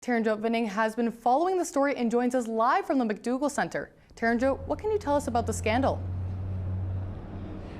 Taranjot Vinning has been following the story and joins us live from the McDougall Centre. Taranjot, what can you tell us about the scandal?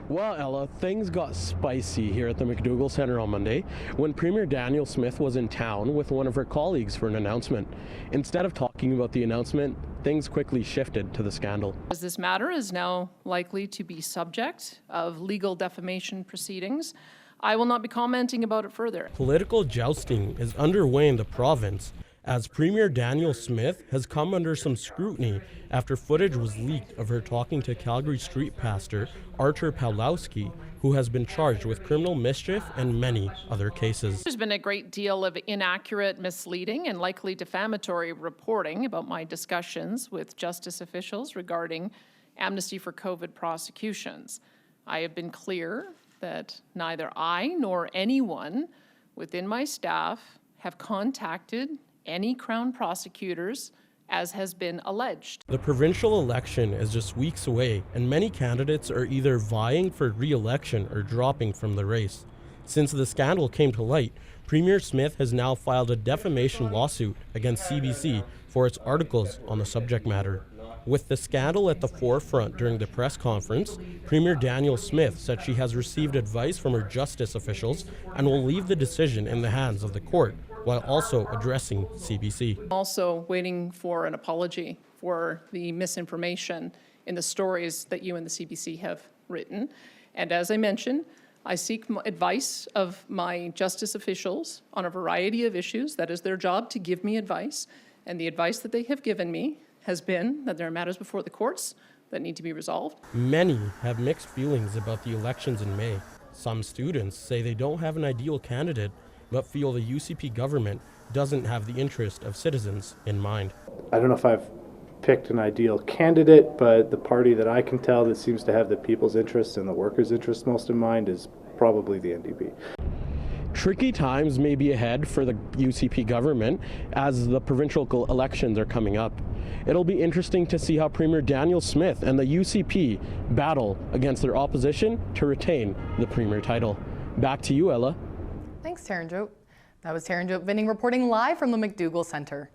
Well, Ella, things got spicy here at the McDougall Centre on Monday when Premier Danielle Smith was in town with one of her colleagues for an announcement. Instead of talking about the announcement, things quickly shifted to the scandal. This matter is now likely to be subject of legal defamation proceedings. I will not be commenting about it further. Political jousting is underway in the province as Premier Danielle Smith has come under some scrutiny after footage was leaked of her talking to Calgary street pastor Artur Pawlowski, who has been charged with criminal mischief and many other cases. There's been a great deal of inaccurate, misleading, and likely defamatory reporting about my discussions with justice officials regarding amnesty for COVID prosecutions. I have been clear that neither I nor anyone within my staff have contacted any Crown prosecutors, as has been alleged. The provincial election is just weeks away, and many candidates are either vying for re-election or dropping from the race. Since the scandal came to light, Premier Smith has now filed a defamation lawsuit against CBC for its articles on the subject matter. With the scandal at the forefront during the press conference, Premier Danielle Smith said she has received advice from her justice officials and will leave the decision in the hands of the court, while also addressing CBC. Also waiting for an apology for the misinformation in the stories that you and the CBC have written. And as I mentioned, I seek advice of my justice officials on a variety of issues. That is their job, to give me advice. And the advice that they have given me has been that there are matters before the courts that need to be resolved. Many have mixed feelings about the elections in May. Some students say they don't have an ideal candidate, but feel the UCP government doesn't have the interest of citizens in mind. I don't know if I've picked an ideal candidate, but the party that I can tell that seems to have the people's interest and the workers' interest most in mind is probably the NDP. Tricky times may be ahead for the UCP government as the provincial elections are coming up. It'll be interesting to see how Premier Danielle Smith and the UCP battle against their opposition to retain the Premier title. Back to you, Ella. Thanks, Taranjot. That was Taranjot Vinning reporting live from the McDougall Centre.